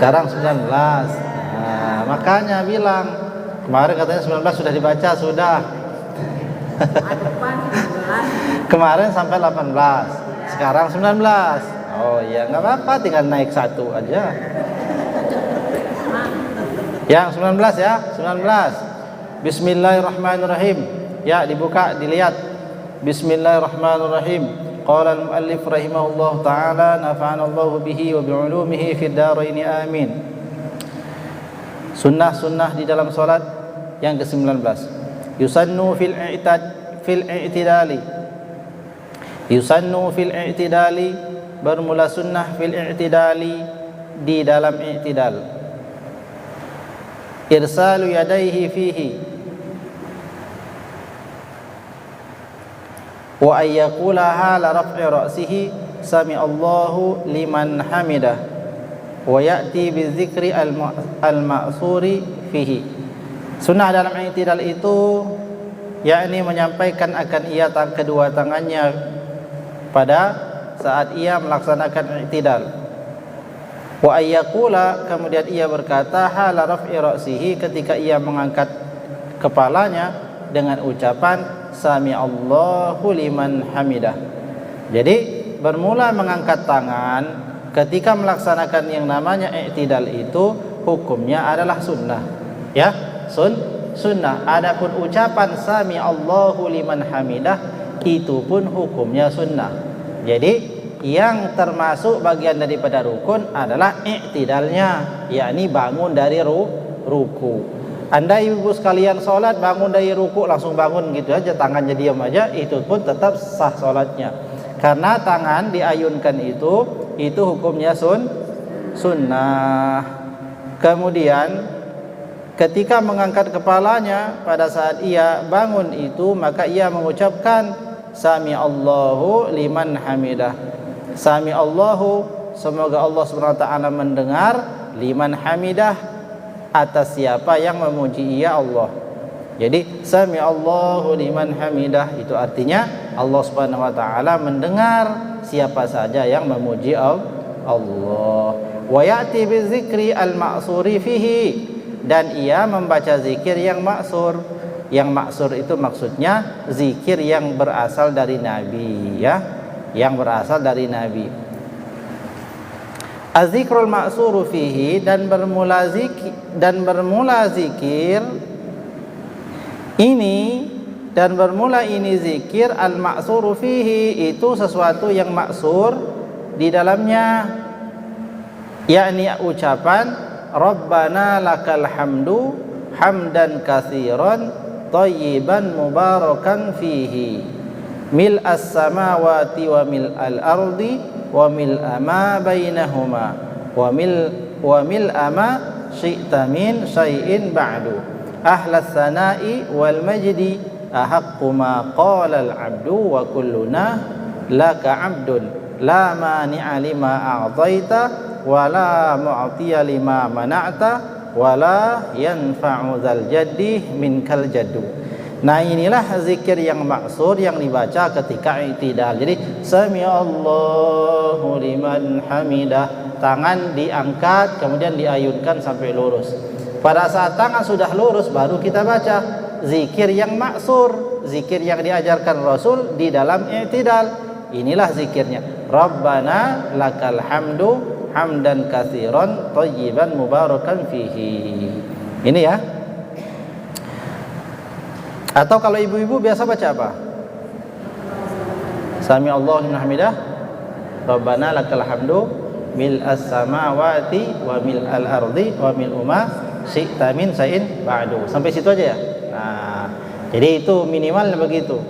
Sekarang 19. Nah, makanya bilang kemarin katanya 19 sudah dibaca, sudah. Kemarin sampai 18. Sekarang 19. Oh iya, nggak apa-apa, tinggal naik satu aja. Yang 19 ya, 19. Bismillahirrahmanirrahim. Ya, dibuka, dilihat. Bismillahirrahmanirrahim. Qala al-muallif rahimahullah ta'ala nafa'anallahu bihi wa bi'ulumihi fid dharain amin. Sunnah-sunnah di dalam salat yang ke-19. Yusannu fil i'tidali. Yusannu fil i'tidali, bermula sunnah fil i'tidali, di dalam i'tidal. Irsalu yadaihi fihi wa ayyaqulaha la raf'i ra'sihi sami Allahu liman hamidah wa ya'ti bizikri al-ma'suri fihi. Sunnah dalam i'tidal itu yakni menyampaikan akan ia kedua tangannya pada saat ia melaksanakan i'tidal. Wa ayyaqula, kemudian ia berkata hala raf'i ra'sihi, ketika ia mengangkat kepalanya dengan ucapan sami Allahu liman hamidah. Jadi bermula mengangkat tangan ketika melaksanakan yang namanya i'tidal itu hukumnya adalah sunnah. Ya, sunnah. Adapun ucapan sami Allahu liman hamidah itu pun hukumnya sunnah. Jadi yang termasuk bagian daripada rukun adalah i'tidalnya, yakni bangun dari ruku. Anda ibu sekalian sholat bangun dari ruku langsung bangun gitu aja, tangannya diam aja, itu pun tetap sah sholatnya. Karena tangan diayunkan itu hukumnya sunnah. Kemudian ketika mengangkat kepalanya pada saat ia bangun itu, maka ia mengucapkan sami Allahu liman hamidah. Sami Allahu, semoga Allah Subhanahu wa taala mendengar, liman hamidah, atas siapa yang memuji ia Allah. Jadi sami Allahu liman hamidah itu artinya Allah Subhanahu wa taala mendengar siapa saja yang memuji Allah. Wa ya'ti bizikri al-ma'suri fihi, dan ia membaca zikir yang maksur. Yang maksur itu maksudnya zikir yang berasal dari Nabi, ya, yang berasal dari Nabi. Az-zikrul ma'suru fihi, dan bermula zikir ini, dan bermula ini zikir al-ma'suru fihi itu sesuatu yang maksur di dalamnya, yakni ucapan Rabbana lakal hamdu hamdan katsiran thayyiban mubarakan fihi mil as-samawati wa mil al-ardi wa mil ama bainahuma wa mil ama syi'ta min syai'in ba'du ahlas sana'i wal majdi ahaqqu ma qala al-'abdu wa kulluna laka 'abdun la mani'a lima a'taita wa la mu'tiya lima mana'ta wala yanfa'u dzal jaddi minkal jaddu. Nah, inilah zikir yang maksur yang dibaca ketika i'tidal. Jadi sami Allahu liman hamidah, tangan diangkat kemudian diayunkan sampai lurus. Pada saat tangan sudah lurus baru kita baca zikir yang maksur, zikir yang diajarkan Rasul di dalam i'tidal. Inilah zikirnya, Rabbana lakal hamdu hamdan katsiran thayyiban mubarakan fihi. Ini ya. Atau kalau ibu-ibu biasa baca apa? Sami Allahu liman hamidah, Rabbana lakal hamdu mil as-samawati wa mil al-ardi wa mil ma syi'ta min syai'in ba'du. Sampai situ aja ya. Nah, jadi itu minimal begitu.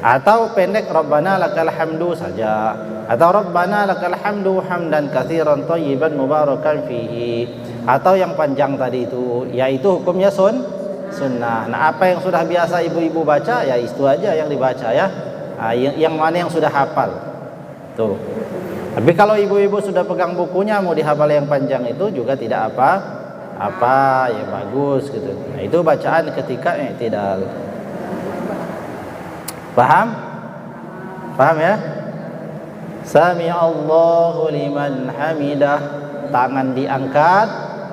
Atau pendek Rabbana lakal hamdu saja, atau Rabbana lakal hamdu hamdan katsiran thayyiban mubarakan fihi, atau yang panjang tadi itu, yaitu hukumnya sunnah. Nah, apa yang sudah biasa ibu-ibu baca ya itu aja yang dibaca ya. Nah, yang mana yang sudah hafal tuh. Tapi kalau ibu-ibu sudah pegang bukunya mau dihafal yang panjang itu juga tidak apa ya, bagus gitu. Nah, itu bacaan ketika i'tidal. Paham? Paham ya? Sami Allahu liman hamidah. tangan diangkat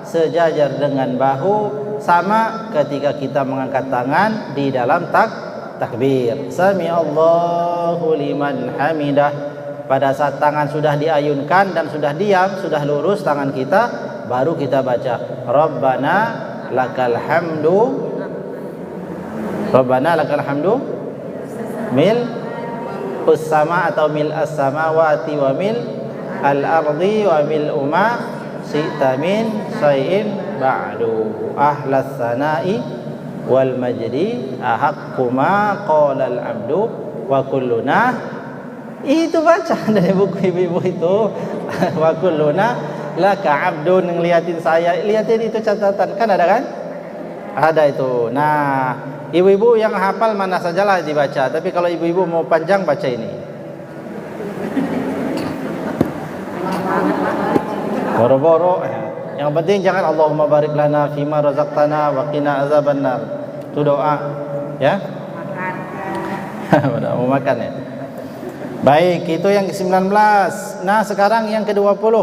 sejajar dengan bahu, sama ketika kita mengangkat tangan di dalam takbir. Sami Allahu liman hamidah. Pada saat tangan sudah diayunkan dan sudah diam, sudah lurus tangan kita, baru kita baca Rabbana lakal hamdu. Rabbana lakal hamdu mil as-sama atau mil as-samawati wa mil al-ardi wa mil umma syi'ta min syai'in ba'du ahlas sanai wal majdi ahaqqu ma qala al-abdu wa kulluna. Itu baca dari buku ibu-ibu itu. Wa kulluna laka abdun. Ngeliatin saya, liatin itu catatan kan, ada kan? Ada itu. Nah, ibu-ibu yang hafal mana sajalah dibaca. Tapi kalau ibu-ibu mau panjang, baca ini. Boro-boro. Yang penting jangan Allahumma barik lana fima razaqtana wa qina azabannar. Itu doa, ya. Makan. Mau makan ya. Baik, itu yang ke-19. Nah, sekarang yang ke-20.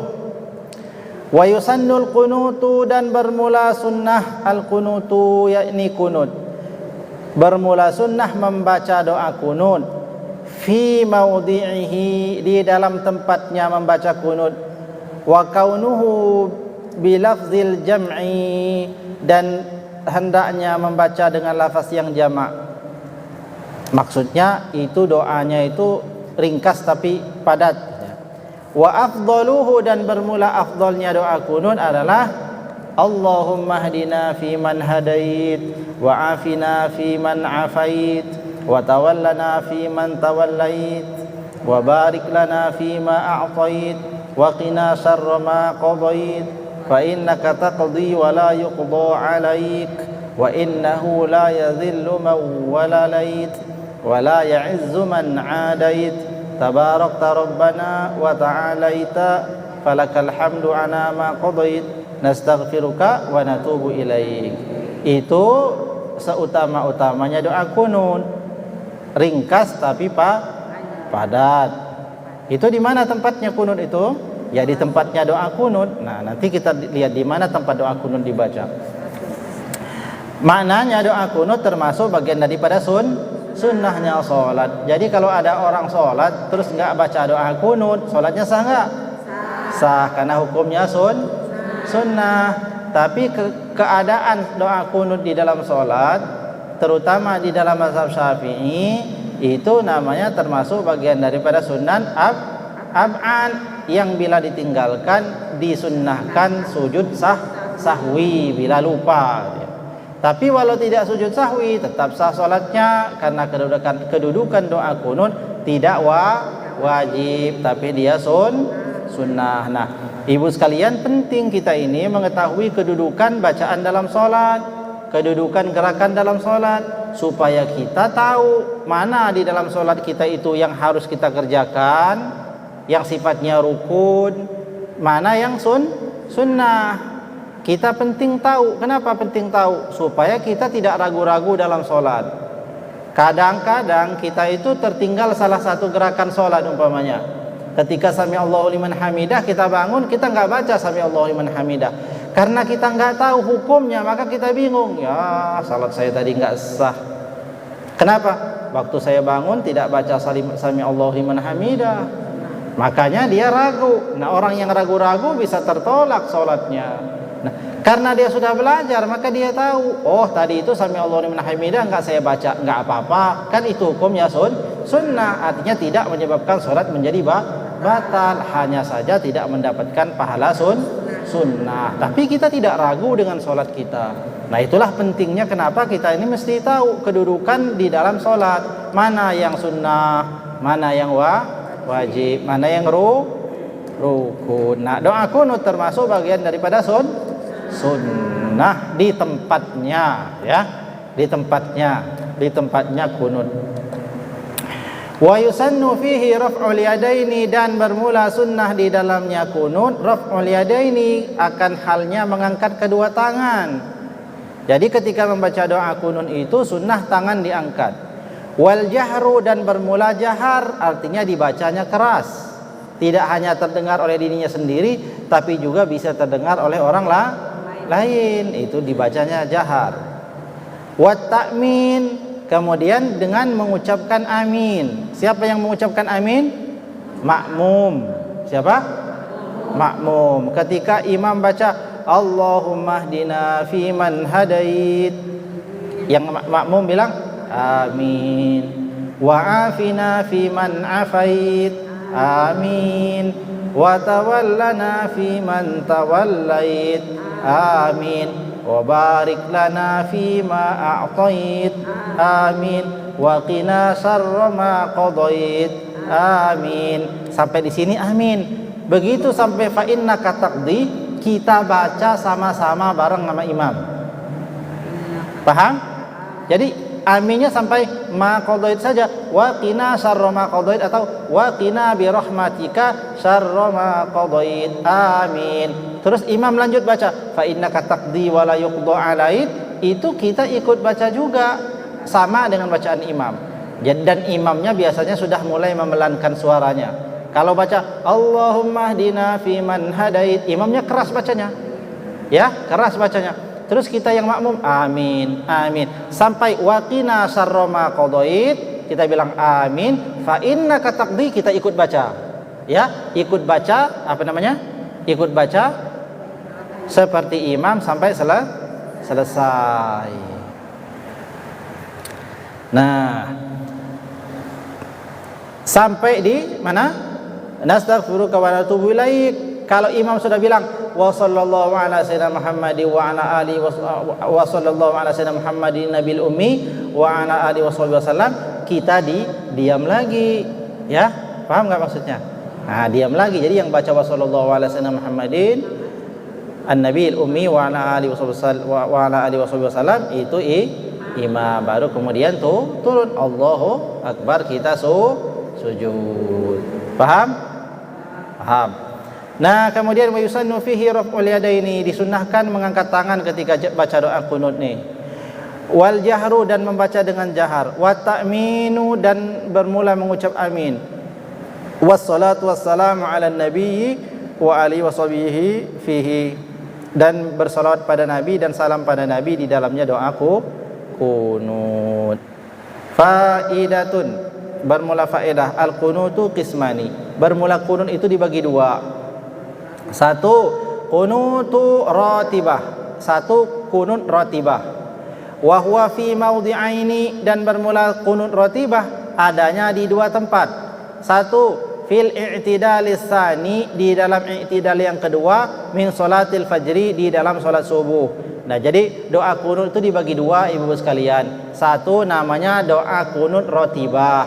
Wa yusannul qunutu, dan bermula sunnah al-qunutu, yakni kunut. Bermula sunnah membaca doa kunut fi maudhi'ihi, di dalam tempatnya membaca kunut. Wa kaunuhu bilafzil jam'i, dan hendaknya membaca dengan lafaz yang jamak. Maksudnya itu doanya itu ringkas tapi padat. Wa afdaluhu, dan bermula afdalnya doa kunut adalah Allahumma hdina fi man hadait, wa afina fi man afait, wa tawallana fi man tawallait, wa barik lana fi ma a'tait, wa qina syarra ma qadait, fa innaka taqdi wa la yuqda alaik, wa innahu la yadhillu man walalait, wa la ya'izzu man adait, tabarakta rabbana wa ta'alaita, falakal hamdu ana ma qadait, nastaghfiruka wa natubu ilaik. Itu seutama-utamanya doa kunut, ringkas tapi padat. Itu di mana tempatnya kunut itu? Ya di tempatnya doa kunut. Nah, nanti kita lihat di mana tempat doa kunut dibaca. Maknanya doa kunut termasuk bagian daripada sunnahnya sholat. Jadi kalau ada orang sholat terus nggak baca doa kunut, sholatnya sah nggak? Sah, karena hukumnya sunnah. Tapi keadaan doa kunut di dalam sholat, terutama di dalam mazhab Syafi'i, itu namanya termasuk bagian daripada sunnah ab'an, yang bila ditinggalkan disunnahkan sujud sahwi bila lupa. Tapi walau tidak sujud sahwi tetap sah sholatnya, karena kedudukan doa kunut tidak wajib, tapi dia sunnah. Nah, ibu sekalian, penting kita ini mengetahui kedudukan bacaan dalam sholat, kedudukan gerakan dalam sholat, supaya kita tahu mana di dalam sholat kita itu yang harus kita kerjakan, yang sifatnya rukun, mana yang sunnah. Kita penting tahu. Kenapa penting tahu? Supaya kita tidak ragu-ragu dalam sholat. Kadang-kadang kita itu tertinggal salah satu gerakan sholat umpamanya. Ketika sami Allahu liman hamidah, kita bangun, kita nggak baca sami Allahu liman hamidah. Karena kita nggak tahu hukumnya, maka kita bingung. Ya, salat saya tadi nggak sah. Kenapa? Waktu saya bangun tidak baca sami Allahu liman hamidah. Makanya dia ragu. Nah, orang yang ragu-ragu bisa tertolak sholatnya. Nah, karena dia sudah belajar, maka dia tahu, oh tadi itu sami Allahu liman hamidah nggak saya baca, nggak apa-apa, kan itu hukumnya sunnah. Artinya tidak menyebabkan sholat menjadi batal, hanya saja tidak mendapatkan pahala sunnah. Tapi kita tidak ragu dengan sholat kita. Nah, itulah pentingnya kenapa kita ini mesti tahu kedudukan di dalam sholat, mana yang sunnah, mana yang wajib, mana yang rukun. Nah, doa kunut termasuk bagian daripada sunnah di tempatnya, ya, di tempatnya kunut. Wa yusannu fihi raf'ul yadaini, dan bermula sunnah di dalamnya kunut raf'ul yadaini, akan halnya mengangkat kedua tangan. Jadi ketika membaca doa kunut itu sunnah tangan diangkat. Wal jahru, dan bermula jahar, artinya dibacanya keras. Tidak hanya terdengar oleh dirinya sendiri, tapi juga bisa terdengar oleh orang lain. Itu dibacanya jahar. Wa ta'min, kemudian dengan mengucapkan amin. Siapa yang mengucapkan amin? Makmum. Siapa? Makmum. Ketika imam baca Allahumma hdina fiman hadait, yang makmum bilang amin. Wa afina fiman afait, amin. Wa tawallana fiman tawallait, amin. Wa barik lana fima a'tait, amin. Wa qina syarra ma qadait, amin. Sampai di sini amin. Begitu sampai fa innaka taqdi, kita baca sama-sama bareng sama imam. Paham? Jadi aminnya sampai ma qadait saja, wa qina syarra ma qadait, atau wa qina bi rahmatika syarra ma qadait, amin. Terus imam lanjut baca fa innaka taqdi wa la yuqda alaik, itu kita ikut baca juga sama dengan bacaan imam. Dan imamnya biasanya sudah mulai memelankan suaranya. Kalau baca Allahumma hdina fiman hadait, imamnya keras bacanya. Ya, keras bacanya. Terus kita yang makmum amin, amin. Sampai waqina syarra ma qadait, kita bilang amin. Fa innaka taqdi, kita ikut baca. Ya, ikut baca, apa namanya? Ikut baca seperti imam sampai selesai. Nah, sampai di mana? Nastaghfiruka wa natubu ilaik. Kalau imam sudah bilang wa sallallahu ala sayyidina Muhammadin wa ala alihi wa sallallahu ala sayyidina Muhammadin nabil ummi wa ala alihi wasallam, kita diam lagi. Ya, paham enggak maksudnya? Nah, diam lagi. Jadi yang baca wa sallallahu ala sayyidina Muhammadin an-nabil ummi wa ala alihi wasallam itu imam. Baru kemudian turun Allahu akbar, kita sujud. Paham? Paham. Nah, kemudian wa yusannu fihi raf'ul yadaini, disunnahkan mengangkat tangan ketika baca doa qunut nih. Wal jahru, dan membaca dengan jahar. Wa ta'minu, dan bermula mengucap amin. Wassalatu wassalamu ala nabiyyi wa alihi washabihi fihi, dan bersalawat pada nabi dan salam pada nabi di dalamnya doaku qunut. Faidatun, bermula faedah. Al qunutu qismani, bermula qunut itu dibagi dua. Satu qunutu ratibah, satu qunut ratibah. Wa huwa fi maudhi'aini, dan bermula qunut ratibah adanya di dua tempat. Satu fil i'tidalis tsani, di dalam i'tidal yang kedua, min salatil fajri, di dalam salat subuh. Nah, jadi doa qunut itu dibagi dua, ibu-ibu sekalian. Satu namanya doa qunut ratibah,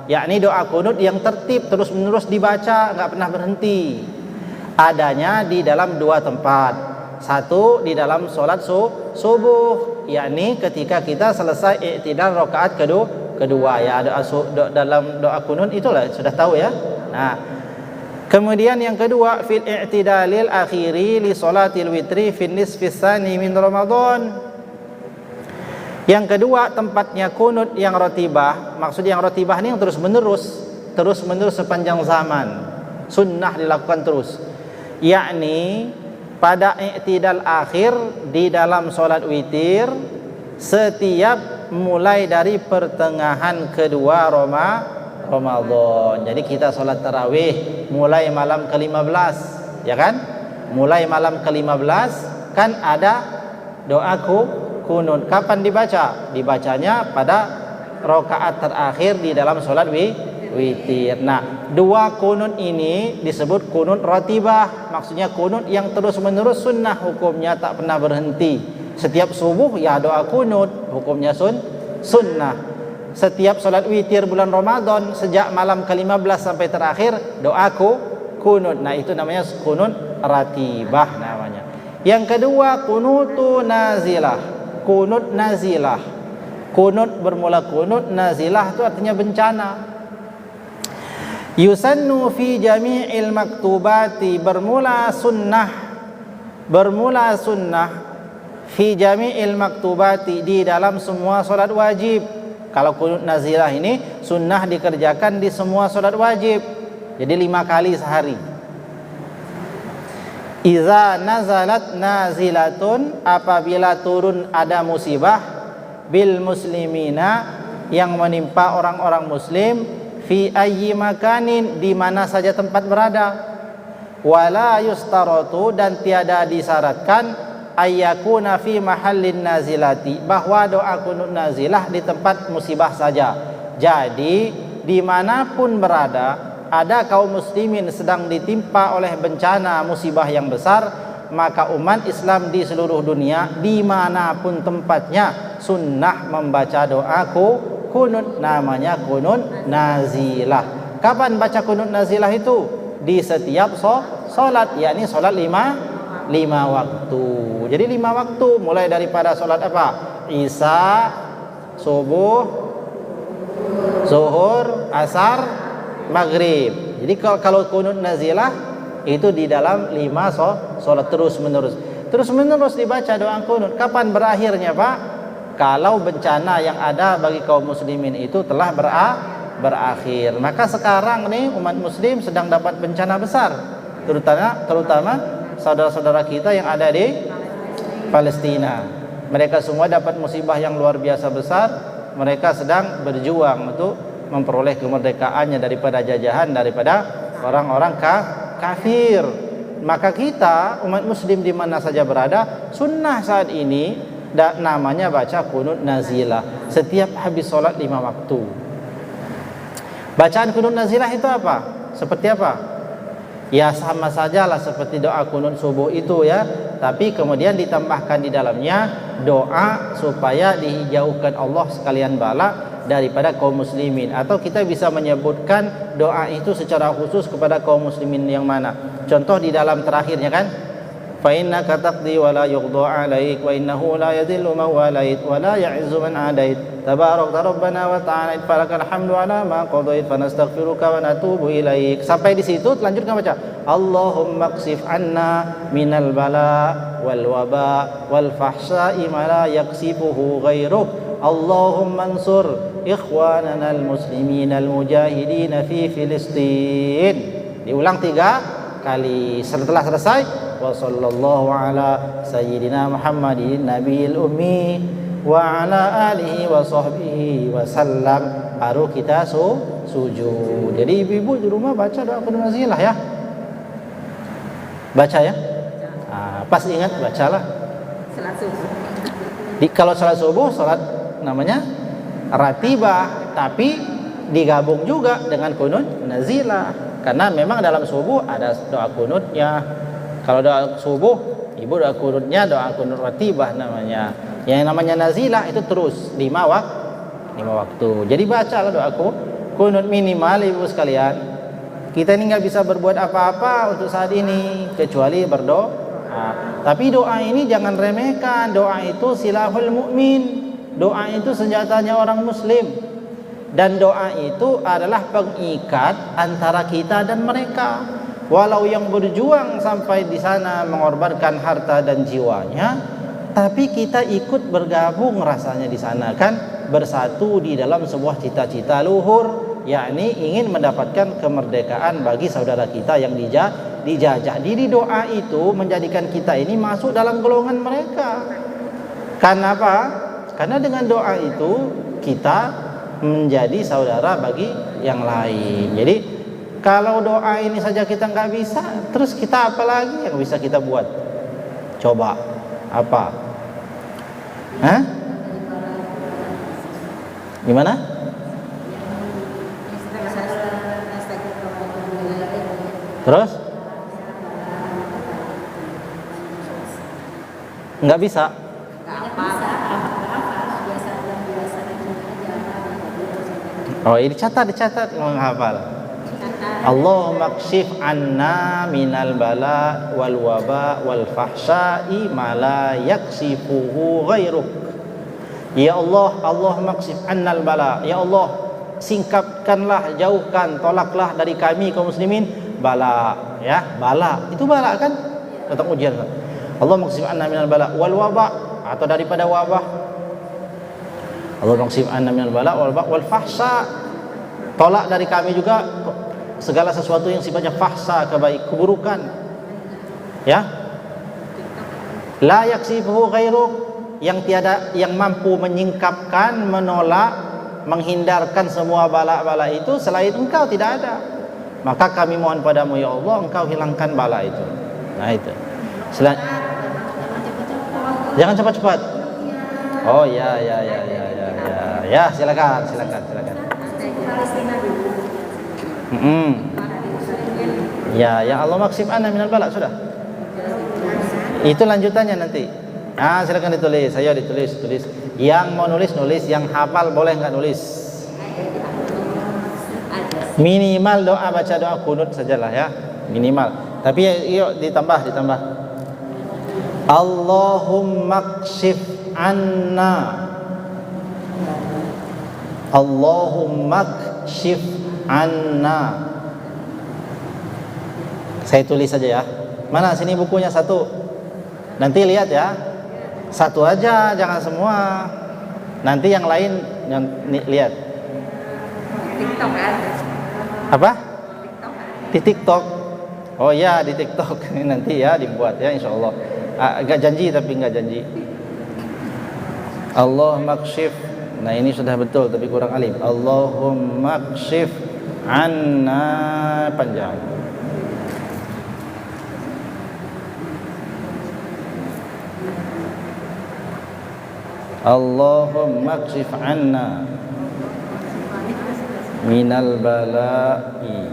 yakni doa qunut yang tertib terus-menerus dibaca, enggak pernah berhenti. Adanya di dalam dua tempat. Satu di dalam salat subuh, yakni ketika kita selesai i'tidal rakaat kedua ya, dalam doa qunut itulah sudah tahu ya. Nah, kemudian yang kedua fil i'tidalil akhiri li salatil witri fin nisfis tsani min Ramadan. Yang kedua tempatnya qunut yang ratibah, maksud yang ratibah ini yang terus menerus sepanjang zaman, sunnah dilakukan terus, yakni pada i'tidal akhir di dalam salat witir setiap mulai dari pertengahan kedua Ramadan. Jadi kita salat tarawih mulai malam ke-15, ya kan? Mulai malam ke-15 kan ada doaku qunut. Kapan dibaca? Dibacanya pada rakaat terakhir di dalam salat witir. Nah, dua qunut ini disebut qunut ratibah. Maksudnya qunut yang terus-menerus, sunnah hukumnya, tak pernah berhenti. Setiap subuh ya doa qunut, hukumnya sunnah. Setiap salat witir bulan Ramadan sejak malam ke-15 sampai terakhir doaku qunut. Nah, itu namanya qunut ratibah namanya. Yang kedua qunutu nazilah. Qunut nazilah. Qunut bermula qunut, nazilah itu artinya bencana. Yusannu fi jami'il maktubati, bermula sunnah fi jami'il maktubati, di dalam semua salat wajib. Kalau qunut nazilah ini sunnah dikerjakan di semua salat wajib. Jadi 5 kali sehari. Iza nazalat nazilatun, apabila turun ada musibah, bil muslimina, yang menimpa orang-orang muslim, fi ayyi makanin, di mana saja tempat berada, wala yustaratu, dan tiada disyaratkan, ayyakuna fi mahallin nazilati, bahwa doa kunut nazilah di tempat musibah saja. Jadi dimanapun berada, ada kaum muslimin sedang ditimpa oleh bencana musibah yang besar, maka umat Islam di seluruh dunia dimanapun tempatnya sunnah membaca doa kunut, namanya kunut nazilah. Kapan baca kunut nazilah itu? Di setiap solat, yakni solat lima waktu. Jadi 5 waktu, mulai daripada solat apa? Isya, subuh, zuhur, asar, maghrib. Jadi kalau kunut nazilah itu di dalam 5 solat terus menerus dibaca doa kunut. Kapan berakhirnya, Pak? Kalau bencana yang ada bagi kaum muslimin itu telah berakhir. Maka sekarang nih umat muslim sedang dapat bencana besar, terutama saudara-saudara kita yang ada di Palestina. Mereka semua dapat musibah yang luar biasa besar. Mereka sedang berjuang untuk memperoleh kemerdekaannya daripada jajahan, daripada orang-orang kafir. Maka kita umat muslim di mana saja berada, sunnah saat ini namanya baca kunut nazilah setiap habis sholat 5 waktu. Bacaan kunut nazilah itu apa? Seperti apa? Ya sama sajalah seperti doa kunut subuh itu ya, tapi kemudian ditambahkan di dalamnya doa supaya dijauhkan Allah sekalian bala daripada kaum muslimin. Atau kita bisa menyebutkan doa itu secara khusus kepada kaum muslimin yang mana. Contoh di dalam terakhirnya kan, fa innaka taqdi wa la yuqda 'alaik wa innahu la yadhillu man walait wa la ya'izzu man adait tabarakta rabbana wa ta'ala falakal hamdu 'ala ma qadait fa nastaghfiruka wa natubu ilaik. Sampai di situ lanjutkan baca Allahumma qsif 'anna minal bala wal waba wal fahsya'i ma la yaksifuhu ghairuk Allahumma ansur ikhwanana al muslimin al mujahidin fi Filistin. Diulang 3 kali. Setelah selesai wa sallallahu ala sayyidina Muhammadin nabiyil ummi wa ala alihi wa sahbihi wa sallam, baru kita sujud. Jadi ibu-ibu di rumah baca doa kunut nazilah ya. Baca ya. Pas ingat bacalah. Salat subuh. Kalau salat subuh, salat namanya ratibah, tapi digabung juga dengan kunut nazilah. Karena memang dalam subuh ada doa kunutnya. Kalau doa subuh, ibu doa kunutnya doa kunut ratibah namanya. Yang namanya nazilah itu terus 5 waktu. Jadi bacalah doa kunut minimal, ibu sekalian. Kita ini nggak bisa berbuat apa-apa untuk saat ini kecuali berdoa. Tapi doa ini jangan remehkan. Doa itu silahul mukmin. Doa itu senjatanya orang muslim. Dan doa itu adalah pengikat antara kita dan mereka. Walau yang berjuang sampai di sana mengorbankan harta dan jiwanya, tapi kita ikut bergabung rasanya di sana kan, bersatu di dalam sebuah cita-cita luhur, yakni ingin mendapatkan kemerdekaan bagi saudara kita yang dijajah. Jadi doa itu menjadikan kita ini masuk dalam golongan mereka. Karena apa? Karena dengan doa itu kita menjadi saudara bagi yang lain. Jadi kalau doa ini saja kita nggak bisa, terus kita apa lagi yang bisa kita buat? Coba apa? Hah? Gimana? Terus? Nggak bisa. Oh, ini dicatat menghafal. Allahumma kshif anna minal bala wal waba wal fahsya'i ma la yaksifuhu ghairuk. Ya Allah, Allahumma kshif annal bala. Ya Allah, singkapkanlah, jauhkan, tolaklah dari kami kaum muslimin bala, ya, bala. Itu bala kan? Tentang ujian. Allahumma kshif anna minal bala wal waba, atau daripada wabah. Allahumma kshif anna minal bala wal waba wal fahsya. Tolak dari kami juga segala sesuatu yang sifatnya fahsya, keburukan. Ya. La yaksifuhu ghairuk, yang mampu menyingkapkan, menolak, menghindarkan semua bala-bala itu selain engkau tidak ada. Maka kami mohon padamu ya Allah, engkau hilangkan bala itu. Nah itu. Jangan cepat-cepat. Oh ya. Ya, silakan. Ya Allah maksib anna minal bala, sudah. Itu lanjutannya nanti. Nah, silakan ditulis. Saya tulis. Yang mau nulis, yang hafal boleh nggak nulis. Minimal doa, baca doa kunut sajalah ya, minimal. Tapi yuk ditambah. Allahumma kshif anna. Saya tulis saja ya. Mana sini bukunya satu. Nanti lihat ya. Satu aja, jangan semua. Nanti yang lain lihat. TikTok ada. Apa? Di TikTok. Oh ya, di TikTok. Ini nanti ya dibuat ya insyaallah. Enggak janji tapi enggak janji. Allahumma kshif. Nah, ini sudah betul tapi kurang alif. Allahumma kshif anna, panjang. Allahumma kshif anna minal bala'i.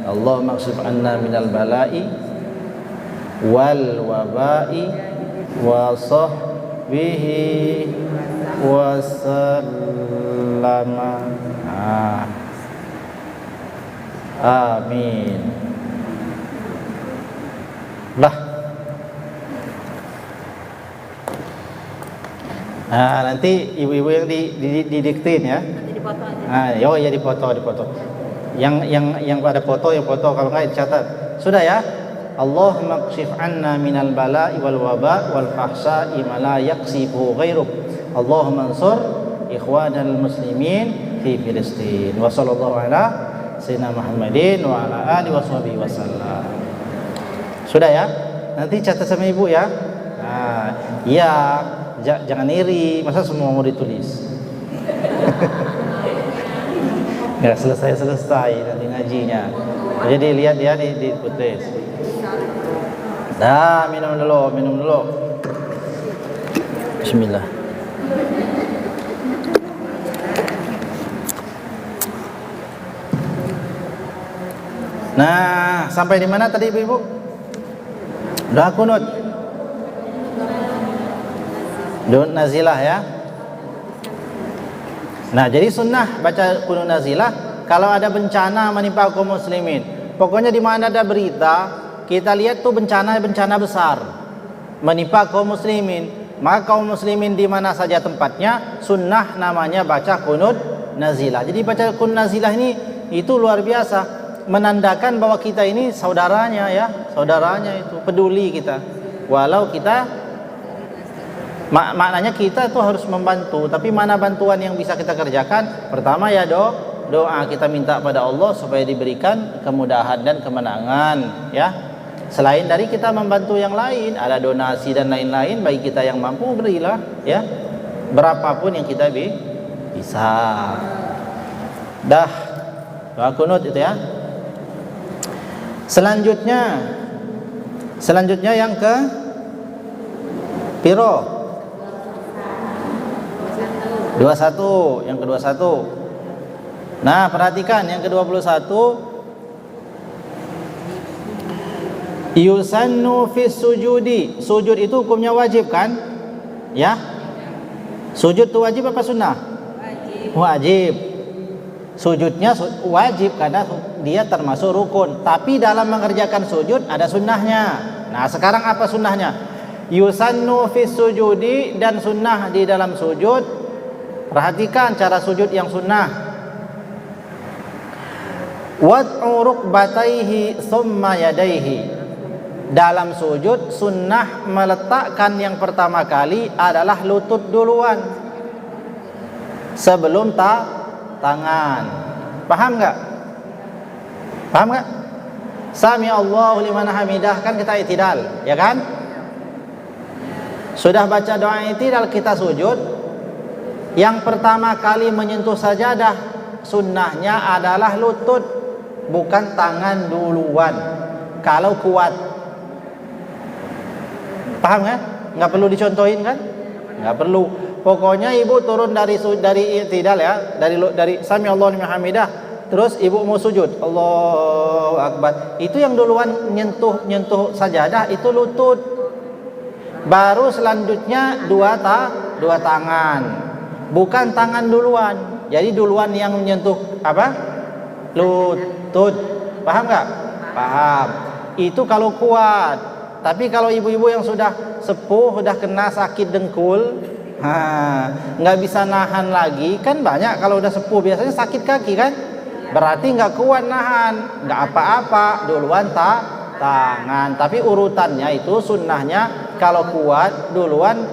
Allahumma kshif anna minal bala'i wal waba'i wa sahbihi wa sallama. Amin. Nah, nanti ibu-ibu yang didiktin ya. Nanti dipoto aja. Ya dipoto. Yang ada foto, kalau enggak dicatat. Sudah ya. Allahumma kshif anna minal bala'i wal waba' wal fahsya'i ma la yaksifu ghairuk. Allahumma ansur ikhwanal muslimin fi Filistin. Wa sallallahu ala sayyidina Muhammadin wa ala alihi washabihi wasallam. Sudah ya? Nanti catat sama ibu ya. Ya, jangan iri, masa semua mau ditulis. Nggak selesai nanti ngajinya. Jadi lihat ya ditulis. Minum dulu. Bismillah. Nah, sampai di mana tadi ibu-ibu? Doa kunut. Doa nazilah ya. Nah, jadi sunnah baca kunut nazilah kalau ada bencana menimpa kaum muslimin. Pokoknya di mana ada berita, kita lihat tuh bencana besar menimpa kaum muslimin. Maka kaum muslimin di mana saja tempatnya, sunnah namanya baca kunut nazilah. Jadi baca kunut nazilah ini itu luar biasa, menandakan bahwa kita ini saudaranya itu peduli kita. Walau kita maknanya kita itu harus membantu, tapi mana bantuan yang bisa kita kerjakan? Pertama ya doa, kita minta pada Allah supaya diberikan kemudahan dan kemenangan ya. Selain dari kita membantu yang lain, ada donasi dan lain-lain, bagi kita yang mampu berilah ya, berapapun yang kita bisa. Dah, doa kunut itu ya. Selanjutnya yang ke piro? 21, yang ke-21. Nah, perhatikan yang ke-21. Yusannu fis sujudi. Sujud itu hukumnya wajib kan? Ya. Sujud itu wajib apa sunnah? Wajib. Sujudnya wajib karena dia termasuk rukun. Tapi dalam mengerjakan sujud ada sunnahnya. Nah, sekarang apa sunnahnya? Yusannu fis sujudi, dan sunnah di dalam sujud. Perhatikan cara sujud yang sunnah. Wad'u rukbatayhi thumma yadayhi. Dalam sujud sunnah meletakkan yang pertama kali adalah lutut duluan sebelum tangan. Paham nggak? Paham nggak? Sami Allahu liman hamidah, kan kita i'tidal, ya kan? Sudah baca doa i'tidal, kita sujud. Yang pertama kali menyentuh sajadah, sunnahnya adalah lutut, bukan tangan duluan. Kalau kuat, paham kan? Nggak perlu dicontohin kan? Nggak perlu. Pokoknya ibu turun dari i'tidal ya, dari sami Allahu liman hamidah, terus ibu mau sujud, Allahu akbar. Itu yang duluan nyentuh sajadah itu lutut. Baru selanjutnya dua tangan. Bukan tangan duluan. Jadi duluan yang menyentuh apa? Lutut. Paham nggak? Paham. Itu kalau kuat. Tapi kalau ibu-ibu yang sudah sepuh, sudah kena sakit dengkul, nggak bisa nahan lagi, kan banyak kalau udah sepuh biasanya sakit kaki kan? Berarti nggak kuat nahan, nggak apa-apa, duluan tangan. Tapi urutannya itu sunnahnya kalau kuat duluan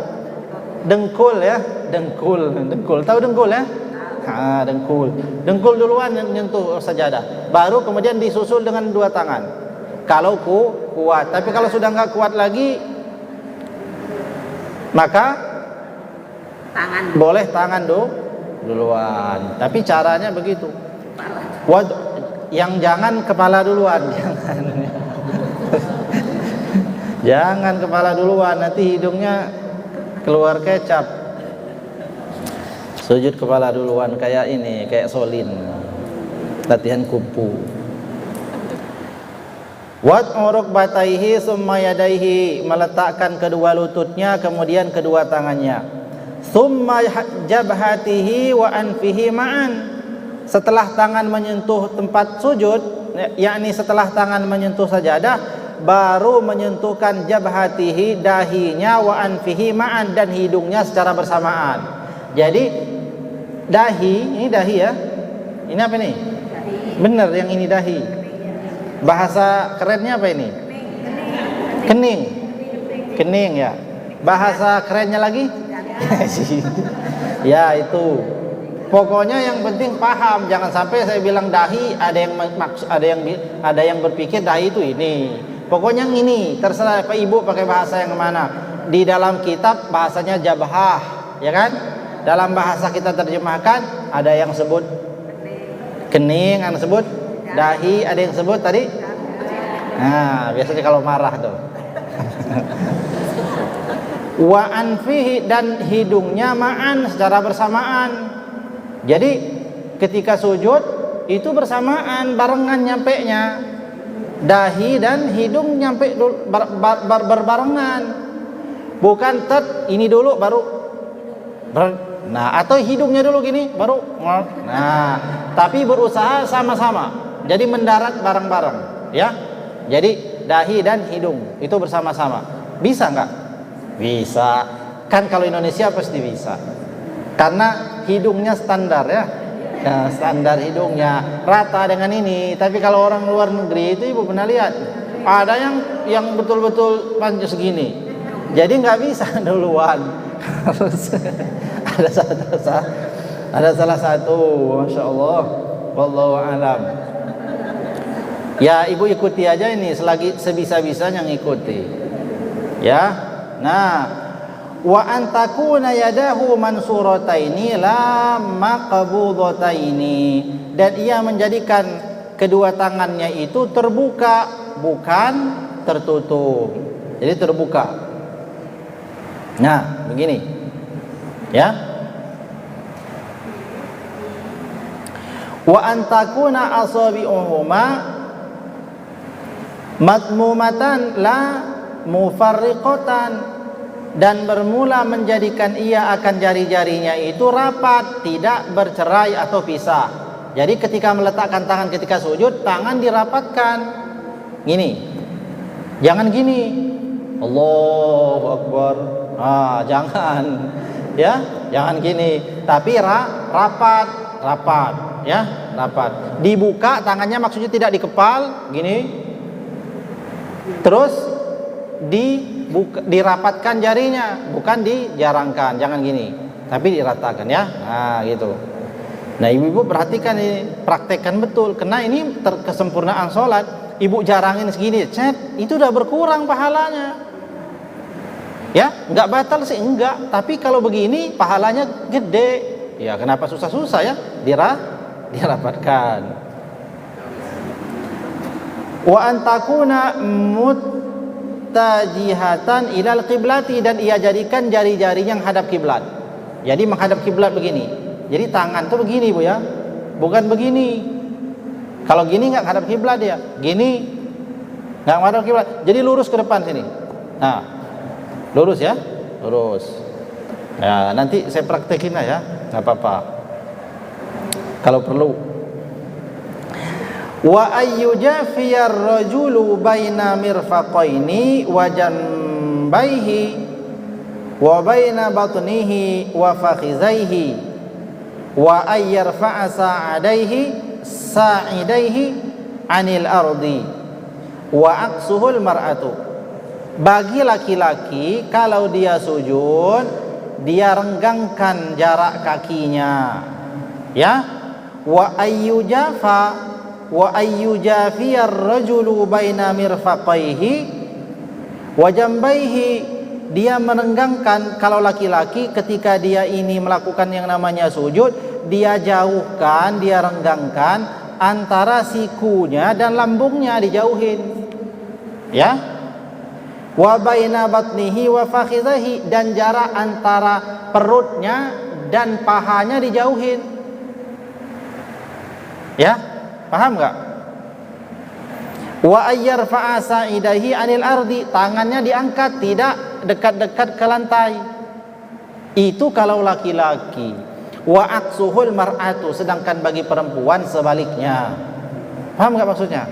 dengkul ya, dengkul. Tahu dengkul ya? Dengkul duluan nyentuh sajadah. Baru kemudian disusul dengan dua tangan. Kalau kuat, tapi kalau sudah nggak kuat lagi, maka boleh tangan duluan. Tapi caranya begitu. Yang jangan kepala duluan, jangan kepala duluan, nanti hidungnya keluar kecap. Sujud kepala duluan kayak ini, kayak Solin latihan kumpu. Wad'uruk bataihi summa yadaihi, meletakkan kedua lututnya kemudian kedua tangannya. Summa jabhatihi wa anfihi ma'an, setelah tangan menyentuh tempat sujud, yakni setelah tangan menyentuh sajadah, baru menyentuhkan jabhatihi, dahinya, wa anfihi ma'an, dan hidungnya secara bersamaan. Jadi dahi, ini dahi ya. Ini apa nih? Benar yang ini dahi. Bahasa kerennya apa ini? Kening ya. Bahasa kerennya lagi? Ya itu. Pokoknya yang penting paham, jangan sampai saya bilang dahi ada yang berpikir dahi itu ini. Pokoknya yang ini, terserah Pak Ibu pakai bahasa yang mana. Di dalam kitab bahasanya jabhah, ya kan? Dalam bahasa kita terjemahkan ada yang sebut kening, ada yang sebut dahi, ada yang sebut tadi. Nah, biasanya kalau marah tuh. Wa anfihi, dan hidungnya ma'an, secara bersamaan. Jadi ketika sujud itu bersamaan, barengan nyampenya. Dahi dan hidung nyampe berbarengan. Bukan ini dulu baru nah, atau hidungnya dulu gini baru. Nah, tapi berusaha sama-sama. Jadi mendarat bareng-bareng, ya. Jadi dahi dan hidung itu bersama-sama. Bisa nggak? Bisa. Kan kalau Indonesia pasti bisa. Karena hidungnya standar ya. Ya, standar hidungnya rata dengan ini. Tapi kalau orang luar negeri itu ibu pernah lihat, ada yang betul-betul panjang segini. Jadi nggak bisa duluan. Harus ada salah satu. Masya Allah. Wallahu a'lam. Ya ibu ikuti aja ini, selagi sebisa-bisanya ngikuti. Ya. Nah, wa antakuna yadahu mansurataini la maqbudataini, dan ia menjadikan kedua tangannya itu terbuka, bukan tertutup. Jadi terbuka. Nah, begini. Ya. Wa antakuna asabi'uhuma matmumatan la mufarriqatan, dan bermula menjadikan ia akan jari-jarinya itu rapat, tidak bercerai atau pisah. Jadi ketika meletakkan tangan ketika sujud, tangan dirapatkan. Gini. Jangan gini. Allahu Akbar. Jangan. Ya, jangan gini. Tapi rapat, ya, rapat. Dibuka tangannya, maksudnya tidak dikepal, gini. Terus dirapatkan jarinya, bukan dijarangkan, jangan gini, tapi diratakan ya. Nah, gitu. Nah, ibu-ibu perhatikan ini, praktekkan betul, karena ini kesempurnaan sholat. Ibu jarangin segini, itu udah berkurang pahalanya. Ya, nggak batal sih enggak, tapi kalau begini pahalanya gede. Ya, kenapa susah-susah ya? Dirapatkan. Wa antakuna mutajihatan ilal qiblati, dan ia jadikan jari-jarinya hadap kiblat. Jadi menghadap kiblat begini. Jadi tangan tuh begini, Bu ya. Bukan begini. Kalau gini nggak hadap kiblat ya. Gini nggak hadap kiblat. Jadi lurus ke depan sini. Nah, lurus ya, lurus. Ya, nanti saya praktekin lah ya, nggak apa-apa. Kalau perlu. Wa ayyujafiyar rajulu baina mirfaqaini wa janbaihi wa baina batnihi wa fakhizaihi wa ayyarfa'a sa'idaihi 'anil ardi wa aqsuhul mar'atu. Bagi laki-laki kalau dia sujud, dia renggangkan jarak kakinya, ya. Wa ayyujafiyar rajulu baina mirfaqaihi wa jambaihi, dia merenggangkan, kalau laki-laki ketika dia ini melakukan yang namanya sujud, dia jauhkan, dia renggangkan antara sikunya dan lambungnya, dijauhin, ya. Wa baina batnihi wa fakhidhihi, dan jarak antara perutnya dan pahanya dijauhin. Ya, paham enggak? Wa ayyarfa'a sa'idaihi 'anil ardi, tangannya diangkat, tidak dekat-dekat ke lantai. Itu kalau laki-laki. Wa aqsuhul mar'atu, sedangkan bagi perempuan sebaliknya. Paham enggak maksudnya?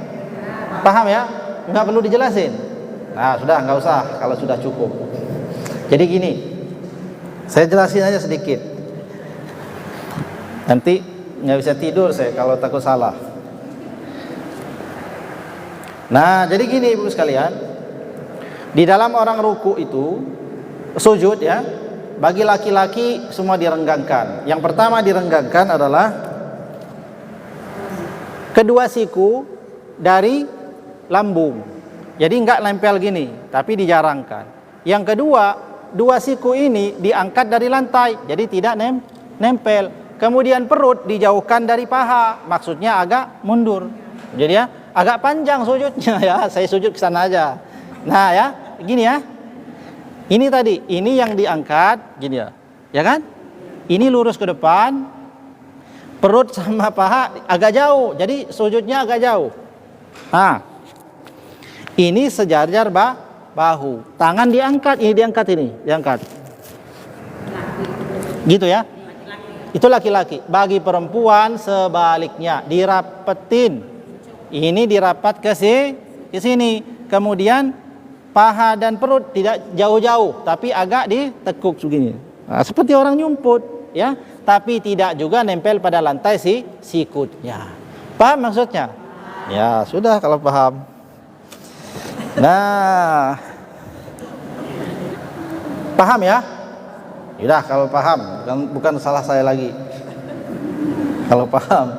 Paham ya? Enggak perlu dijelasin. Nah, sudah, nggak usah kalau sudah cukup. Jadi gini, saya jelasin aja sedikit. Nanti nggak bisa tidur saya kalau takut salah. Nah, jadi gini ibu sekalian, di dalam orang ruku itu sujud ya, bagi laki-laki semua direnggangkan. Yang pertama direnggangkan adalah kedua siku dari lambung. Jadi enggak nempel gini, tapi dijarangkan. Yang kedua, dua siku ini diangkat dari lantai, jadi tidak nempel. Kemudian perut dijauhkan dari paha, maksudnya agak mundur. Jadi ya, agak panjang sujudnya ya. Saya sujud ke sana aja. Nah ya, gini ya. Ini tadi, ini yang diangkat, gini ya. Ya kan? Ini lurus ke depan, perut sama paha agak jauh, jadi sujudnya agak jauh. Nah, ini sejajar bahu, tangan diangkat, ini diangkat. Gitu ya. Itu laki-laki. Bagi perempuan sebaliknya, dirapetin. Ini dirapat ke sini. Kemudian paha dan perut tidak jauh-jauh, tapi agak ditekuk begini. Nah, seperti orang nyumput, ya. Tapi tidak juga nempel pada lantai sikutnya. Paham maksudnya? Ya, sudah kalau paham. Nah, paham ya? Yaudah kalau paham, bukan salah saya lagi. Kalau paham.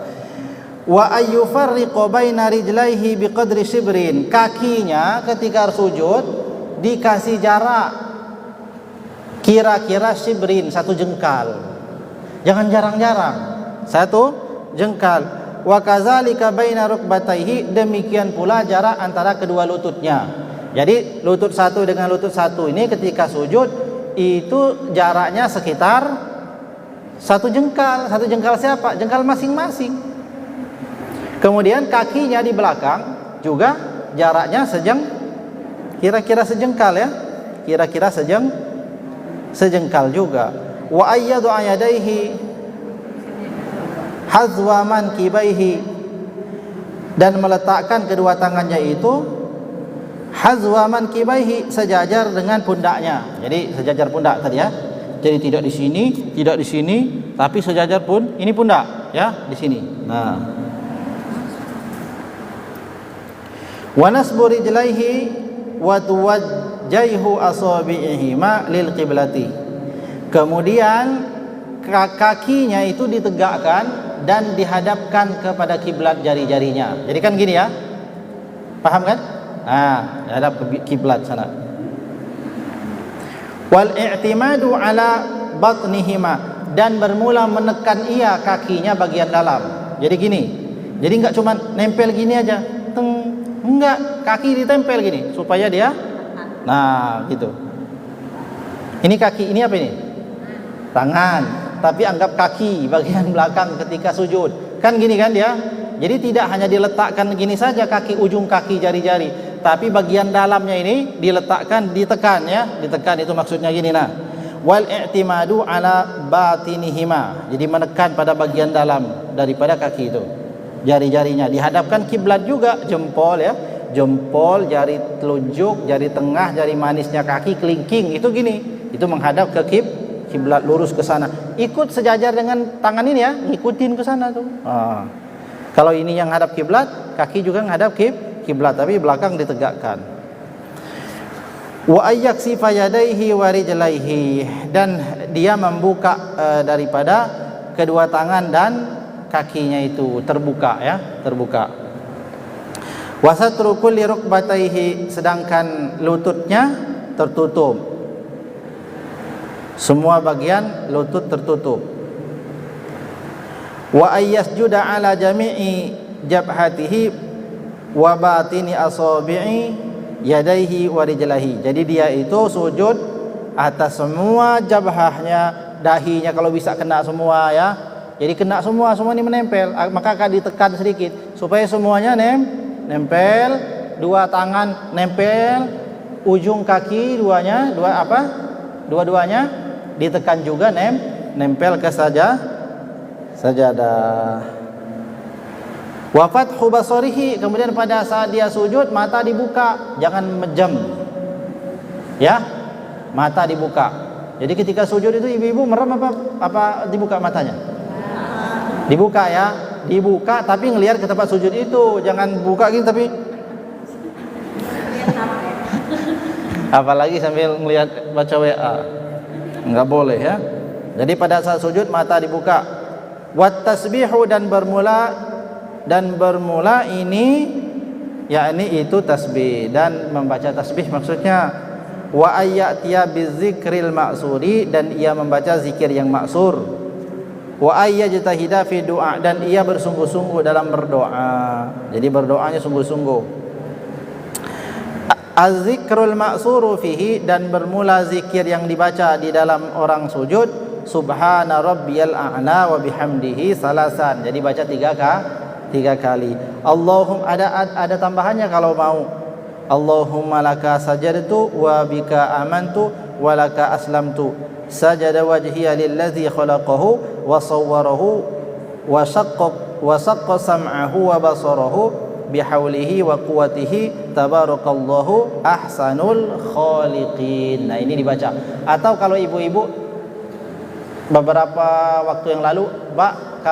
Wa ayyufarriqu baina rijlaihi biqadri shibrin, kakinya ketika sujud dikasih jarak kira-kira shibrin, 1 jengkal. Jangan jarang-jarang, 1 jengkal. Wa kadzalika baina rukbataihi, demikian pula jarak antara kedua lututnya. Jadi lutut satu dengan lutut satu ini ketika sujud itu jaraknya sekitar 1 jengkal. 1 jengkal siapa? Jengkal masing-masing. Kemudian kakinya di belakang juga jaraknya kira-kira sejengkal ya. Kira-kira sejengkal juga. Wa ayyadu ayadaihi hazwa mankibaihi, dan meletakkan kedua tangannya itu hazwa mankibaihi, sejajar dengan pundaknya. Jadi sejajar pundak tadi ya. Jadi tidak di sini, tapi sejajar pun ini pundak ya, di sini. Nah. Wa nasbu rijlaihi wa tuwajjihu asabi'ihima lil qiblati. Kemudian kakinya itu ditegakkan dan dihadapkan kepada kiblat jari-jarinya. Jadi kan gini ya, paham kan? Hadap ke kiblat sana. Wal i'timadu ala batnihima, dan bermula menekan ia kakinya bagian dalam. Jadi gini, jadi enggak cuma nempel gini aja, enggak, kaki ditempel gini supaya dia, nah gitu. Ini kaki, ini apa ini? Tangan, tapi anggap kaki bagian belakang ketika sujud. Kan gini kan dia? Jadi tidak hanya diletakkan gini saja kaki, ujung kaki jari-jari, tapi bagian dalamnya ini diletakkan, ditekan ya, ditekan itu maksudnya gini nah. Wal i'timadu ala batinihima, jadi menekan pada bagian dalam daripada kaki itu. Jari-jarinya dihadapkan kiblat juga, jempol ya, jempol, jari telunjuk, jari tengah, jari manisnya kaki, kelingking itu gini, itu menghadap ke kiblat, lurus ke sana. Ikut sejajar dengan tangan ini ya, ngikutin ke sana tuh. Kalau ini yang hadap kiblat, kaki juga menghadap kiblat, tapi belakang ditegakkan. Wa ayyaksifa yadayhi wa rijlaihi, dan dia membuka daripada kedua tangan dan kakinya itu terbuka ya, terbuka. Wa satru kulli rukbatayhi, sedangkan lututnya tertutup. Semua bagian lutut tertutup. Wa ayyasjuda ala jami'i jabhatihi wa batini asabi'i yadaihi wa rijlahi. Jadi dia itu sujud atas semua jabhahnya, dahinya kalau bisa kena semua ya. Jadi kena semua ini menempel, maka akan ditekan sedikit supaya semuanya nempel, dua tangan nempel, ujung kaki dua-duanya ditekan juga nempel ke sajadah. Wa fathu basarihi, kemudian pada saat dia sujud mata dibuka, jangan mejam. Ya, mata dibuka. Jadi ketika sujud itu ibu-ibu merem apa dibuka matanya? Dibuka ya, dibuka tapi ngelihat ke tempat sujud itu, jangan buka gitu tapi apalagi sambil ngelihat baca WA. Enggak boleh ya. Jadi pada saat sujud mata dibuka. Wat tasbihu, dan bermula ini yakni itu tasbih, dan membaca tasbih maksudnya wa ayyatiya bizikril ma'suri, dan ia membaca zikir yang maksur. Wa ayyajtahida fi du'a, dan ia bersungguh-sungguh dalam berdoa. Jadi berdoanya sungguh-sungguh. Az-zikrul ma'suru fihi, dan bermula zikir yang dibaca di dalam orang sujud, subhana rabbiyal a'la wa bihamdihi salasan. Jadi baca tiga kali. Ada tambahannya kalau mau. Allahumma laka sajadtu wa bika amantu wa laka aslamtu. Sajada wajhiya lillazi khalaqahu wa sawwarahu wa shaqqa sam'ahu wa basarahu bihaulihi wa quwwatihi tabarakallahu ahsanul khaliqin. Nah ini dibaca. Atau kalau ibu-ibu beberapa waktu yang lalu, Pak,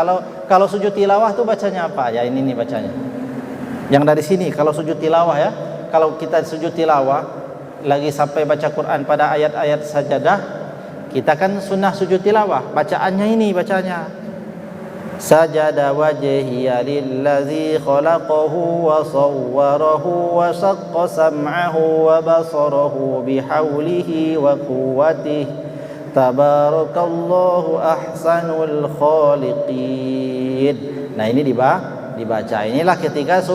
kalau sujud tilawah tuh bacanya apa? Ya ini nih bacanya. Yang dari sini kalau sujud tilawah ya. Kalau kita sujud tilawah lagi sampai baca Quran pada ayat-ayat sajadah, kita kan sunnah sujud tilawah, bacaannya ini bacanya. Sajada wajhiya lillazi khalaqahu wa sawwarahu wa shaqqa sam'ahu wa basarahu bihaulihi wa quwwatihi tabarakallahu ahsanul khaliqin. Nah ini dibaca. Inilah ketika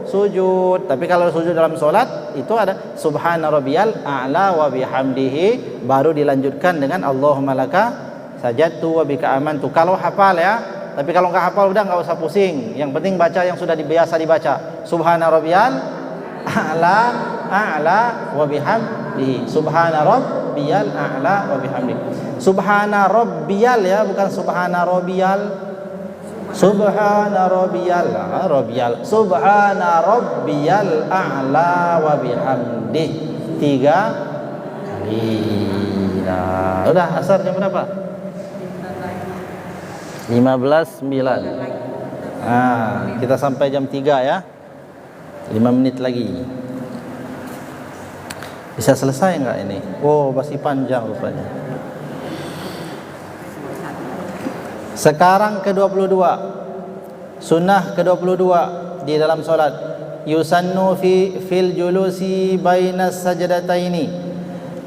sujud. Tapi kalau sujud dalam solat itu ada subhana rabbiyal a'la wa bihamdihi, baru dilanjutkan dengan Allahumma laka sajadtu wa bika amantu. Kalau hafal ya. Tapi kalau enggak hafal udah enggak usah pusing. Yang penting baca yang sudah biasa dibaca. Subhana rabbiyal a'la wa bihamdihi. Subhana rabbiyal a'la wa bihamdihi. Subhana rabbiyal ya, bukan subhana rabbiyal. Subhana rabbiyal subhana rabbiyal a'la wa bihamdihi 3 kali. Nah, udah asar jam berapa? 15.9. Nah, kita sampai jam 3 ya. 5 menit lagi. Bisa selesai enggak ini? Oh, masih panjang rupanya. Sekarang ke-22, sunnah ke-22 di dalam solat. Yusannu fil julusi bainas sajdataini.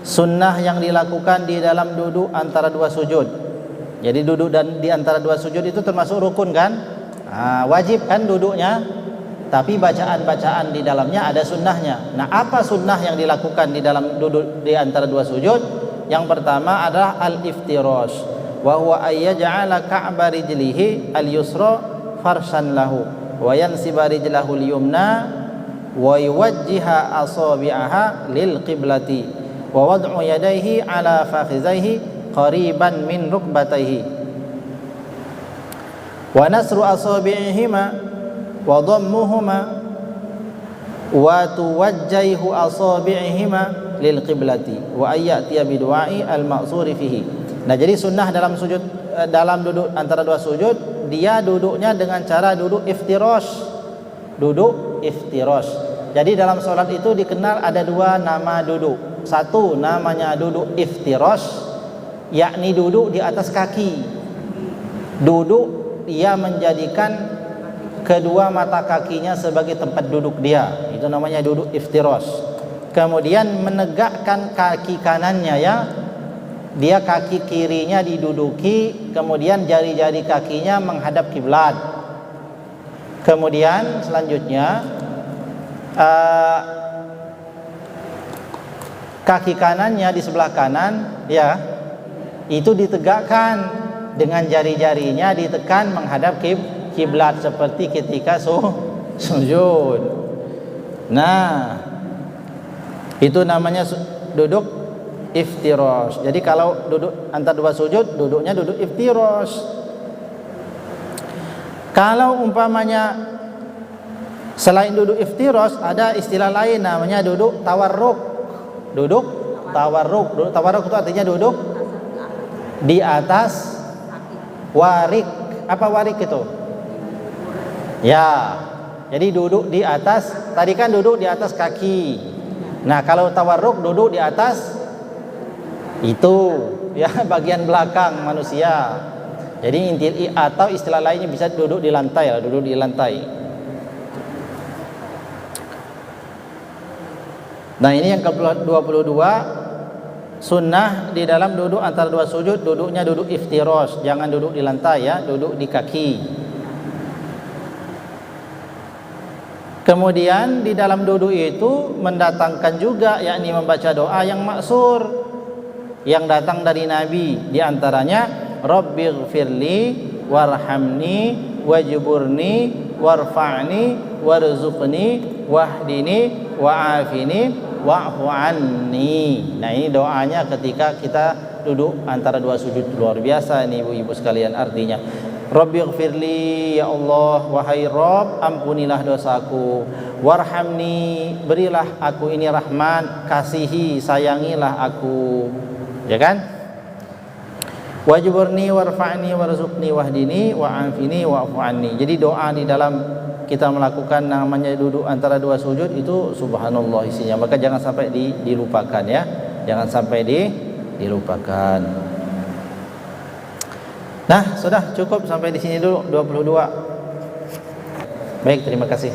Sunnah yang dilakukan di dalam duduk antara dua sujud. Jadi duduk dan di antara dua sujud itu termasuk rukun kan? Wajib kan duduknya, tapi bacaan-bacaan di dalamnya ada sunnahnya. Nah, apa sunnah yang dilakukan di dalam duduk di antara dua sujud? Yang pertama adalah al-iftirash, wa huwa ayyaj'ala ka'ba rijlihi al-yusra farshan lahu wa yansiba rijlahu al-yumna wa yuwajjiha asabi'aha lil qiblati wa wad'u yadayhi ala fakhizaihi qariban min rukbatayhi wa nasru asabi'ihima wa dhammuhuma wa tuwajjihu asabi'ihima lil qiblati wa ayyatiya bidu'ai al-ma'suri fihi. Nah, jadi sunnah dalam sujud, dalam duduk antara dua sujud, dia duduknya dengan cara duduk iftirash. Duduk iftirash. Jadi dalam sholat itu dikenal ada dua nama duduk. Satu namanya duduk iftirash, yakni duduk di atas kaki. Duduk ia menjadikan kedua mata kakinya sebagai tempat duduk dia. Itu namanya duduk iftirash. Kemudian menegakkan kaki kanannya, ya, dia kaki kirinya diduduki, kemudian jari-jari kakinya menghadap kiblat. Kemudian selanjutnya kaki kanannya di sebelah kanan, ya, itu ditegakkan dengan jari-jarinya ditekan menghadap kiblat seperti ketika sujud. Nah, itu namanya duduk iftirash. Jadi kalau duduk antara dua sujud, duduknya duduk iftirash. Kalau umpamanya selain duduk iftirash, ada istilah lain namanya duduk tawarruk. Duduk tawarruk. Duduk tawarruk itu artinya duduk di atas warik. Apa warik itu? Ya, jadi duduk di atas. Tadi kan duduk di atas kaki. Nah, kalau tawarruk duduk di atas itu, ya, bagian belakang manusia. Jadi atau istilah lainnya bisa duduk di lantai, duduk di lantai. Nah, ini yang ke-22, sunnah di dalam duduk antara dua sujud, duduknya duduk iftirash, jangan duduk di lantai, ya, duduk di kaki. Kemudian di dalam duduk itu mendatangkan juga, yakni membaca doa yang maksur yang datang dari Nabi, di antaranya Rabbighfirli warhamni wajburni warfa'ni warzuqni wahdini wa'afini wa'fu anni. Nah, ini doanya ketika kita duduk antara dua sujud. Luar biasa ini ibu-ibu sekalian artinya. Rabbighfirli, ya Allah, wahai Rabb, ampunilah dosaku. Warhamni, berilah aku ini rahmat, kasihi, sayangilah aku. Ya kan? Wajburni warfa'ni warzuqni wahdini wa'afini wa'fu anni. Jadi doa di dalam kita melakukan namanya duduk antara dua sujud itu subhanallah isinya. Maka jangan sampai dilupakan, ya. Jangan sampai dilupakan. Nah, sudah cukup sampai di sini dulu 22. Baik, terima kasih.